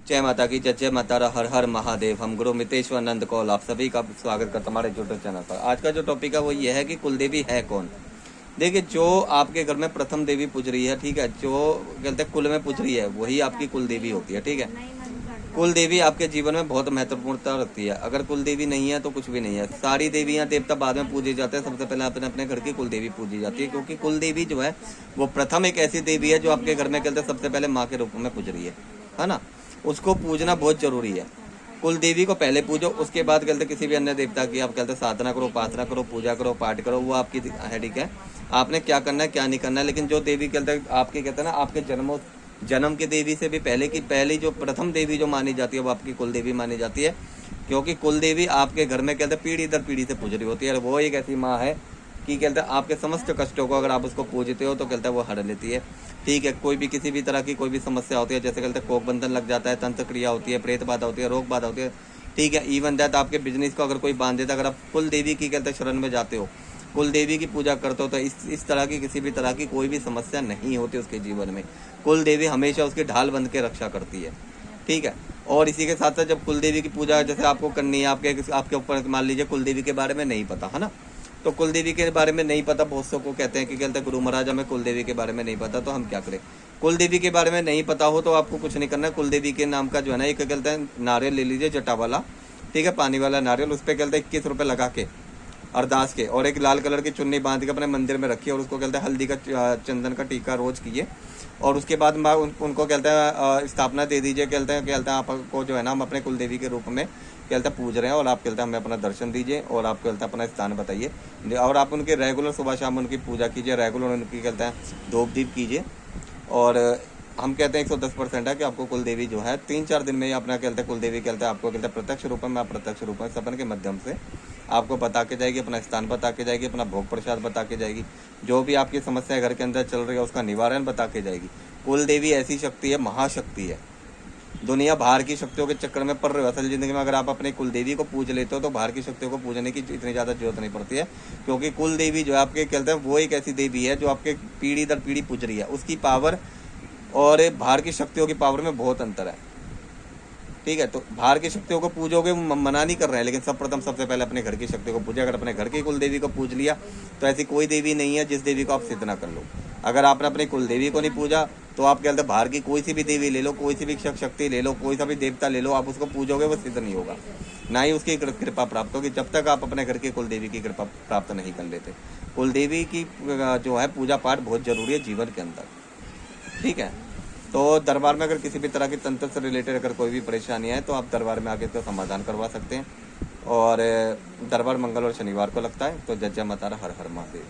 जय माता की जय माता हर हर महादेव। हम गुरु मितेश्वर नंद कौल आप सभी का स्वागत करते हमारे यूट्यूब चैनल पर। आज का जो टॉपिक है वो ये है कि कुल देवी है कौन। देखिए, जो आपके घर में प्रथम देवी पूज रही है, ठीक है, जो कहते हैं कुल में पूज रही है, वही आपकी कुल देवी होती है। ठीक है, कुल देवी आपके जीवन में बहुत महत्वपूर्णता रखती है। अगर कुल देवी नहीं है तो कुछ भी नहीं है। सारी देवियां देवता बाद में पूजे जाते हैं, सबसे पहले अपने अपने घर की कुल देवी पूजी जाती है, क्योंकि कुल देवी जो है वो प्रथम एक ऐसी देवी है जो आपके घर में कहते हैं सबसे पहले माँ के रूप में पूज रही है ना। उसको पूजना बहुत जरूरी है। कुल देवी को पहले पूजो, उसके बाद कहते किसी भी अन्य देवता की आप कहते साधना करो, उपासना करो, पूजा करो, पाठ करो, वो आपकी है। ठीक है, आपने क्या करना है क्या नहीं करना है। लेकिन जो देवी कहते आपके कहते हैं ना, आपके जन्म की देवी से भी पहले की पहली जो प्रथम देवी जो मानी जाती है वो आपकी कुल देवी मानी जाती है, क्योंकि कुल देवी आपके घर में कहते पीढ़ी दर पीढ़ी से पूज रही होती है। वो एक ऐसी माँ है कि कहते हैं आपके समस्त कष्टों को अगर आप उसको पूजते हो तो कहते हैं वो हर लेती है। ठीक है, कोई भी किसी भी तरह की कोई भी समस्या होती है, जैसे कहते हैं कोक बंधन लग जाता है, तंत्र क्रिया होती है, प्रेत बाधा होती है, रोग बाधा होती है, ठीक है, इवन दैट आपके बिजनेस को अगर कोई बांध देता, अगर आप कुल देवी की कहते हैं शरण में जाते हो, कुल देवी की पूजा करते हो, तो इस तरह की किसी भी तरह की कोई भी समस्या नहीं होती उसके जीवन में। कुल देवी हमेशा उसकी ढाल बन के रक्षा करती है। ठीक है, और इसी के साथ साथ जब कुल देवी की पूजा जैसे आपको करनी है, आपके ऊपर मान लीजिए कुल देवी के बारे में नहीं पता है ना, तो कुल देवी के बारे में नहीं पता, बहुत सौ को कहते हैं कि कहते हैं गुरु महाराज हमें कुल देवी के बारे में नहीं पता, तो हम क्या करें। कुल देवी के बारे में नहीं पता हो तो आपको कुछ नहीं करना है। कुल देवी के नाम का जो है ना, एक कहते हैं नारियल ले लीजिए, जटा वाला, ठीक है, पानी वाला नारियल, उस पर कहते हैं 21 रुपये लगा के अरदास के, और एक लाल कलर की चुन्नी बांध के अपने मंदिर में रखिए, और उसको कहते हैं हल्दी का चंदन का टीका रोज कीजिए, और उसके बाद उनको कहते हैं स्थापना दे दीजिए। कहते हैं आपको जो है ना, हम अपने कुल देवी के रूप में कहते हैं पूज रहे हैं, और आप कहते हैं हमें अपना दर्शन दीजिए, और आप कहते हैं अपना स्थान बताइए, और आप उनके रेगुलर सुबह शाम उनकी पूजा कीजिए, रेगुलर उनकी कहते हैं धूप दीप कीजिए। और हम कहते हैं 110% है कि आपको कुल देवी जो है 3-4 दिन में ही अपना कहते हैं कुल देवी कहते हैं आपको कहते हैं प्रत्यक्ष रूप में, अप्रत्यक्ष रूप में सपन के माध्यम से आपको बता के जाएगी, अपना स्थान बता के जाएगी, अपना भोग प्रसाद बता के जाएगी, जो भी आपकी समस्या घर के अंदर चल रही है उसका निवारण बता के जाएगी। कुल देवी ऐसी शक्ति है, महाशक्ति है। दुनिया बाहर की शक्तियों के चक्कर में पड़ रहे हो, असल जिंदगी में अगर आप अपने कुल देवी को पूज लेते हो तो बाहर की शक्तियों को पूजने की इतनी ज़्यादा जरूरत नहीं पड़ती है, क्योंकि कुल देवी जो है आपके कहते हैं वो एक ऐसी देवी है जो आपके पीढ़ी दर पीढ़ी पूज रही है। उसकी पावर और बाहर की शक्तियों की पावर में बहुत अंतर है। ठीक है, तो बाहर की शक्तियों को पूजोगे, मना नहीं कर रहे हैं, लेकिन सबसे पहले अपने घर की शक्ति को पूजे। अगर अपने घर की कुल देवी को पूज लिया तो ऐसी कोई देवी नहीं है जिस देवी को आप सिद्ध ना कर लो। अगर आपने अपनी कुल देवी को नहीं पूजा तो आप कहते हैं बाहर की कोई सी भी देवी ले लो, कोई सी भी शक्ति ले लो, कोई सा भी देवता ले लो, आप उसको पूजोगे वो सिद्ध नहीं होगा, ना ही उसकी कृपा प्राप्त होगी, जब तक आप अपने घर की कुल देवी की कृपा प्राप्त नहीं कर लेते। कुल देवी की जो है पूजा पाठ बहुत जरूरी है जीवन के अंदर। ठीक है, तो दरबार में अगर किसी भी तरह की तंत्र से रिलेटेड अगर कोई भी परेशानी है तो आप दरबार में आके इसका समाधान करवा सकते हैं। और दरबार मंगल और शनिवार को लगता है। तो जय जय माता हर हर महादेव।